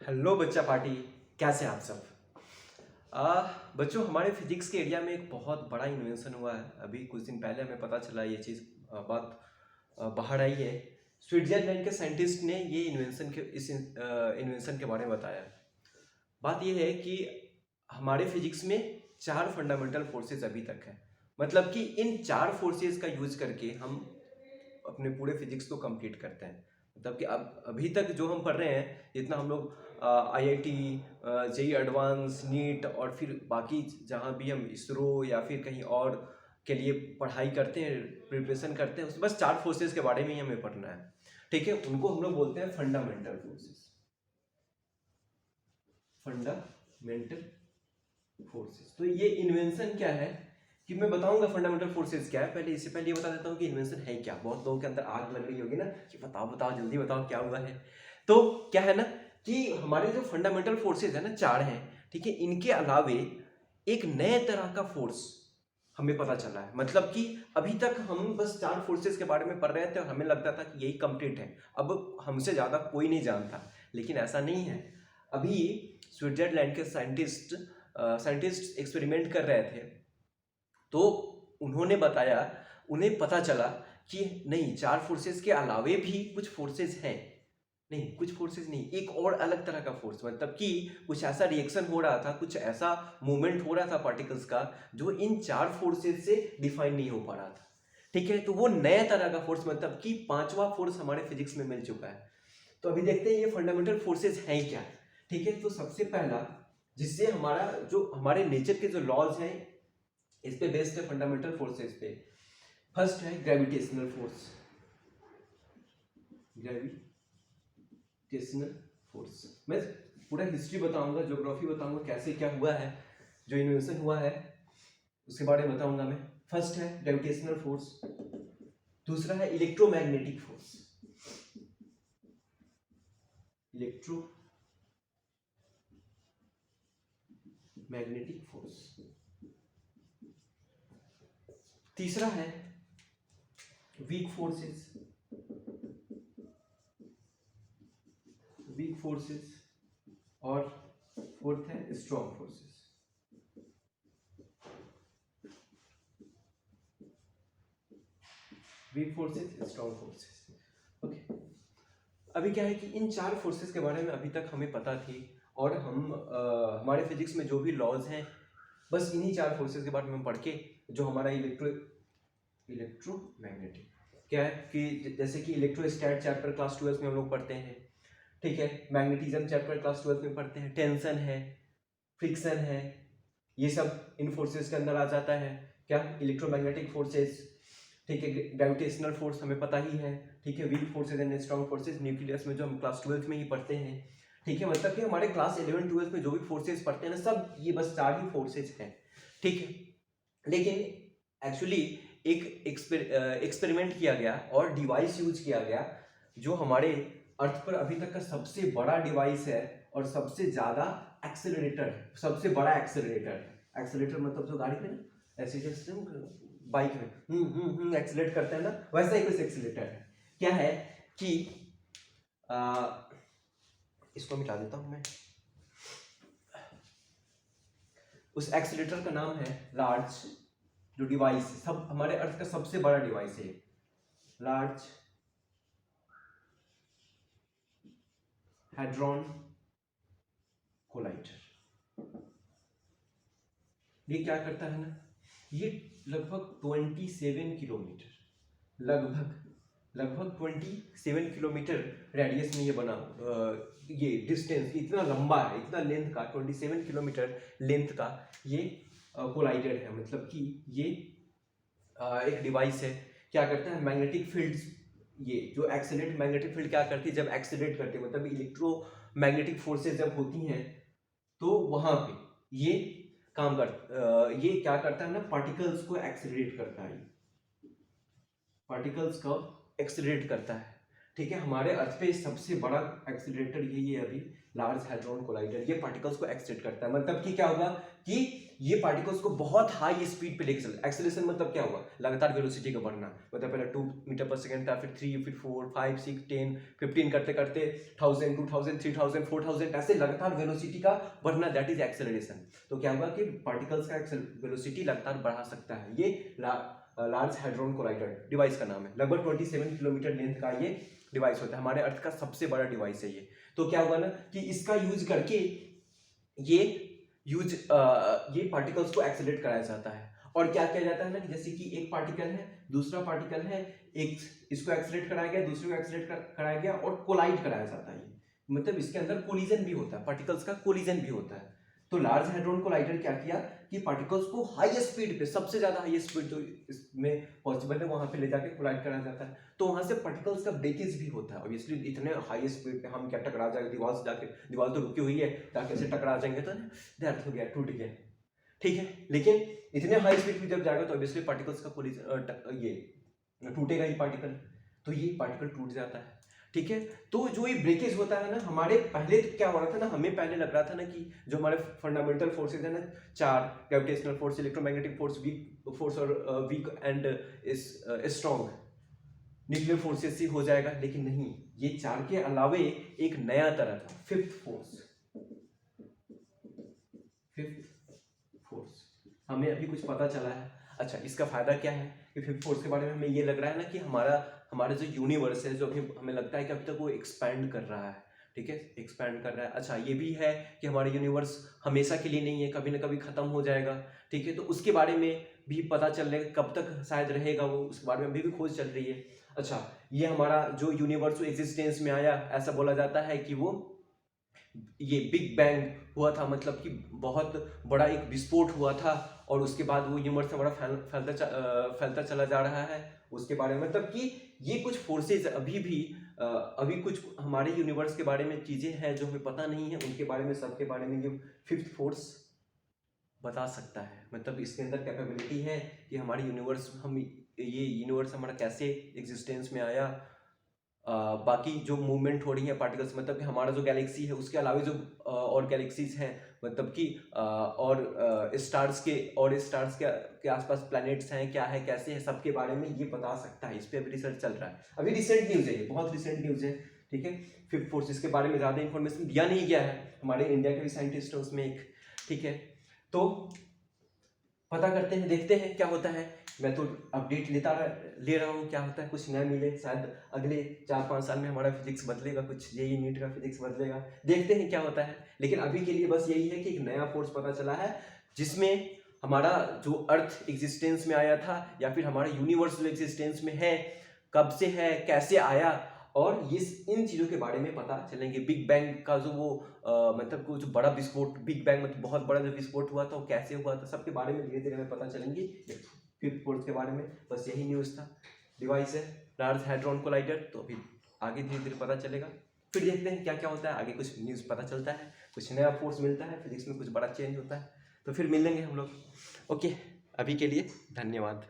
Hello बच्चा party, कैसे हैं आप सब। बच्चों, हमारे फिजिक्स के एरिया में एक बहुत बड़ा इन्वेंशन हुआ है। अभी कुछ दिन पहले हमें पता चला, ये चीज़ बात बाहर आई है। स्विट्जरलैंड के साइंटिस्ट ने ये इस इन्वेंशन के बारे में बताया। बात ये है कि हमारे फिजिक्स में 4 फंडामेंटल फोर्सेस अभी तक है। मतलब कि इन 4 फोर्सेस का यूज करके हम अपने पूरे फिजिक्स को कंप्लीट करते हैं। मतलब कि अब अभी तक जो हम पढ़ रहे हैं, जितना हम लोग IIT, जेई एडवांस, नीट और फिर बाकी जहाँ भी हम इसरो या फिर कहीं और के लिए पढ़ाई करते हैं, प्रिपरेशन करते हैं, उसमें बस 4 फोर्सेस के बारे में ही हमें पढ़ना है। ठीक है, उनको हम लोग बोलते हैं फंडामेंटल फोर्सेस। Fundamental forces. तो ये इन्वेंशन क्या है कि मैं बताऊंगा फंडामेंटल फोर्सेस क्या है। इससे पहले ये बता देता हूँ कि इन्वेंशन है क्या। बहुत लोगों के अंदर आग लग रही होगी ना कि बताओ बताओ जल्दी बताओ क्या हुआ है। तो क्या है ना कि हमारे जो फंडामेंटल फोर्सेस है ना, 4 हैं। ठीक है, इनके अलावे एक नए तरह का फोर्स हमें पता चला है। मतलब कि अभी तक हम बस 4 फोर्सेस के बारे में पढ़ रहे थे और हमें लगता था कि यही कंप्लीट है, अब हमसे ज्यादा कोई नहीं जानता। लेकिन ऐसा नहीं है। अभी स्विट्जरलैंड के साइंटिस्ट एक्सपेरिमेंट कर रहे थे, तो उन्होंने बताया, उन्हें पता चला कि नहीं, 4 फोर्सेस के अलावे भी कुछ फोर्सेस हैं। नहीं, कुछ फोर्सेस नहीं, एक और अलग तरह का फोर्स। मतलब कि कुछ ऐसा रिएक्शन हो रहा था, कुछ ऐसा मूवमेंट हो रहा था पार्टिकल्स का, जो इन 4 फोर्सेस से डिफाइन नहीं हो पा रहा था। ठीक है, तो वो नए तरह का फोर्स, मतलब कि 5वां फोर्स हमारे फिजिक्स में मिल चुका है। तो अभी देखते हैं ये फंडामेंटल फोर्सेस हैं क्या। ठीक है, तो सबसे पहला, जिससे हमारे नेचर के जो लॉज हैं, इस पे बेस्ड है फंडामेंटल फोर्सेस पे। फर्स्ट है ग्रेविटेशनल फोर्स। ग्रेविटेशनल फोर्स, मैं पूरा हिस्ट्री बताऊंगा, ज्योग्राफी बताऊंगा, कैसे क्या हुआ है, जो इन्वेंशन हुआ है उसके बारे में बताऊंगा मैं। फर्स्ट है ग्रेविटेशनल फोर्स। दूसरा है इलेक्ट्रोमैग्नेटिक फोर्स। Electromagnetic force. तीसरा है वीक फोर्सेस। और फोर्थ है strong forces. Weak forces, strong forces. Okay, अभी क्या है कि इन 4 फोर्सेस के बारे में अभी तक हमें पता थी, और हमारे फिजिक्स में जो भी लॉज हैं, बस इन्हीं 4 फोर्सेस के बारे में पढ़ के, जो हमारा इलेक्ट्रोमैग्नेटिक क्या है कि जैसे कि इलेक्ट्रोस्टैट चैप्टर क्लास 12 में हम लोग पढ़ते हैं। ठीक है, मैग्नेटिज्म चैप्टर क्लास 12 में पढ़ते हैं। टेंशन है, फ्रिक्शन है, ये सब इन फोर्सेस के अंदर आ जाता है। क्या, इलेक्ट्रोमैग्नेटिक फोर्सेस। ठीक है, ग्रेविटेशनल फोर्स हमें पता ही है। ठीक है, weak forces and strong forces nucleus में जो हम क्लास 12 में ही पढ़ते हैं। ठीक है, मतलब कि हमारे क्लास 11 12 में जो भी फोर्सेस पढ़ते हैं ना, सब ये बस 4 ही फोर्सेस हैं। ठीक है, लेकिन एक्चुअली एक एक्सपेरिमेंट किया गया और डिवाइस यूज किया गया, जो हमारे अर्थ पर अभी तक का सबसे बड़ा डिवाइस है और सबसे ज्यादा एक्सेलरेटर है, सबसे बड़ा एक्सेलरेटर है। एक्सेलरेटर मतलब जो गाड़ी में ना एक्सेलरेटर, बाइक में एक्सेलरेट करते हैं ना, वैसा ही कुछ एक्सेलरेटर है। क्या है कि इसको मिटा देता हूं मैं। उस एक्सेलरेटर का नाम है लार्ज, जो डिवाइस सब हमारे अर्थ का सबसे बड़ा डिवाइस है, लार्ज हैड्रॉन कोलाइडर। ये क्या करता है ना, ये लगभग 27 किलोमीटर, लगभग 27 किलोमीटर रेडियस में ये बना, ये डिस्टेंस इतना लंबा है, इतना लेंथ का, 27 किलोमीटर लेंथ का ये कोलाइडर है। मतलब कि ये एक डिवाइस है। क्या करता है, मैग्नेटिक फील्ड्स, ये जो एक्सेलरेट मैग्नेटिक फील्ड क्या करती है, जब एक्सेलरेट करती है, मतलब इलेक्ट्रोमैग्नेटिक फोर्सेस जब होती हैं, तो वहां पे ये ये क्या करता है ना, पार्टिकल्स को एक्सेलरेट करता है, पार्टिकल्स को एक्सेलरेट करता है। ठीक है, हमारे अर्थ पे सबसे बड़ा एक्सीलरेटर यही है अभी, लार्ज हैड्रॉन कोलाइडर। ये पार्टिकल्स को एक्सीलरेट करता है, मतलब कि क्या होगा कि ये पार्टिकल्स को बहुत हाई स्पीड पे लेके चल, एक्सीलरेशन मतलब क्या हुआ, लगातार वेलोसिटी का बढ़ना, मतलब पहले 2 मीटर पर सेकंड था, फिर 3, फिर 4, 5, 6, 10, 15 करते करते 1000, 2000, 3000, 4000 ऐसे लगातार वेलोसिटी का बढ़ना, दैट इज एक्सेलरेशन। तो क्या होगा कि पार्टिकल्स का वेलोसिटी लगातार बढ़ा सकता है। ये लार्ज हैड्रॉन कोलाइडर डिवाइस का नाम है। लगभग 27 किलोमीटर लेंथ का ये डिवाइस होता है, हमारे अर्थ का सबसे बड़ा डिवाइस है ये। तो क्या होगा ना कि इसका यूज करके ये पार्टिकल्स को एक्सेलरेट कराया जाता है। और क्या किया जाता है ना कि जैसे कि एक पार्टिकल है, दूसरा पार्टिकल है, एक इसको एक्सेलरेट कराया गया, दूसरे को एक्सेलरेट कराया गया और कोलाइड कराया जाता है। मतलब इसके अंदर कोलिजन भी होता है, पार्टिकल्स का कोलिजन भी होता है। तो लार्ज हैड्रॉन कोलाइडर क्या किया कि पार्टिकल्स को हाई स्पीड पे, सबसे ज्यादा हाई स्पीड जो इसमें पॉसिबल है वहां पे ले जाके कोलाइड कराया जाता है। तो वहां से पार्टिकल्स का ब्रेकेज भी होता है। ऑब्वियसली इतने हाई स्पीड पे हम क्या टकरा जाएंगे दीवार से जाके, दीवार तो रुकी हुई है, जाके ऐसे टकरा जाएंगे तो दर्द हो गया, टूट गया, ठीक है। लेकिन इतने हाई स्पीड पे जब जाएगा तो ऑब्वियसली पार्टिकल्स का कोलिजन ये टूटेगा ही पार्टिकल, तो ये पार्टिकल टूट जाता है, ठीक है। तो जो ये ब्रेकेज होता है ना, हमारे पहले तो क्या हो रहा था ना, हमें पहले लग रहा था ना कि जो हमारे फंडामेंटल फोर्सेज है ना, 4 gravitational force, electromagnetic force, weak force और weak and strong nuclear forces से हो जाएगा, लेकिन नहीं, ये 4 के अलावे एक नया तरह का फिफ्थ फोर्स हमें अभी कुछ पता चला है। अच्छा, इसका फायदा क्या है कि फिफ्थ फोर्स के बारे में हमें ये लग रहा है ना कि हमारा जो यूनिवर्स है, जो अभी हमें लगता है कि अभी तक वो एक्सपैंड कर रहा है, ठीक है, एक्सपैंड कर रहा है। अच्छा, ये भी है कि हमारा यूनिवर्स हमेशा के लिए नहीं है, कभी ना कभी खत्म हो जाएगा, ठीक है। तो उसके बारे में भी पता चल रहा है, कब तक शायद रहेगा वो, उसके बारे में अभी भी खोज चल रही है। अच्छा, ये हमारा जो यूनिवर्स एग्जिस्टेंस में आया, ऐसा बोला जाता है कि वो ये बिग बैंग हुआ था, मतलब कि बहुत बड़ा एक विस्फोट हुआ था और उसके बाद वो यूनिवर्स में बड़ा फैलता चला जा रहा है। उसके बारे में मतलब कि ये कुछ फोर्सेज अभी कुछ हमारे यूनिवर्स के बारे में चीजें हैं जो हमें पता नहीं है, उनके बारे में, सबके बारे में ये फिफ्थ फोर्स बता सकता है। मतलब इसके अंदर कैपेबिलिटी है कि हमारे यूनिवर्स, ये यूनिवर्स हमारा कैसे एग्जिस्टेंस में आया, बाकी जो मूवमेंट हो रही है पार्टिकल्स, मतलब कि हमारा जो गैलेक्सी है उसके अलावा जो और गैलेक्सीज हैं, मतलब कि और स्टार्स के आसपास प्लैनेट्स हैं, क्या है, कैसे है, सबके बारे में ये बता सकता है। इस पर अभी रिसर्च चल रहा है, अभी रिसेंट न्यूज़ है, ये बहुत रिसेंट न्यूज़ है, ठीक है। फिफ्थ फोर्सेस के बारे में ज़्यादा इंफॉर्मेशन दिया नहीं गया है, हमारे इंडिया के भी साइंटिस्ट हैं उसमें एक, ठीक है। तो पता करते हैं, देखते हैं क्या होता है। मैं तो अपडेट ले रहा हूँ, क्या होता है, कुछ नया मिले, शायद अगले 4-5 साल में हमारा फिजिक्स बदलेगा, कुछ यही नीट का फिजिक्स बदलेगा, देखते हैं क्या होता है। लेकिन अभी के लिए बस यही है कि एक नया फोर्स पता चला है, जिसमें हमारा जो अर्थ एग्जिस्टेंस में आया था, या फिर हमारा यूनिवर्स जो एग्जिस्टेंस में है, कब से है, कैसे आया, और ये इन चीज़ों के बारे में पता चलेंगे। बिग बैंग का जो वो मतलब को जो बड़ा विस्फोट, बिग बैंग मतलब बहुत बड़ा जो विस्फोट हुआ था, वो कैसे हुआ था, सबके बारे में धीरे धीरे हमें पता चलेंगे। फिफ्थ फोर्स के बारे में बस यही न्यूज़ था। डिवाइस है लार्ज हैड्रॉन कोलाइडर, तो अभी आगे धीरे धीरे पता चलेगा, फिर देखते हैं क्या क्या होता है आगे। कुछ न्यूज़ पता चलता है, कुछ नया फोर्स मिलता है, फिजिक्स में कुछ बड़ा चेंज होता है, तो फिर मिलेंगे हम लोग। ओके, अभी के लिए धन्यवाद।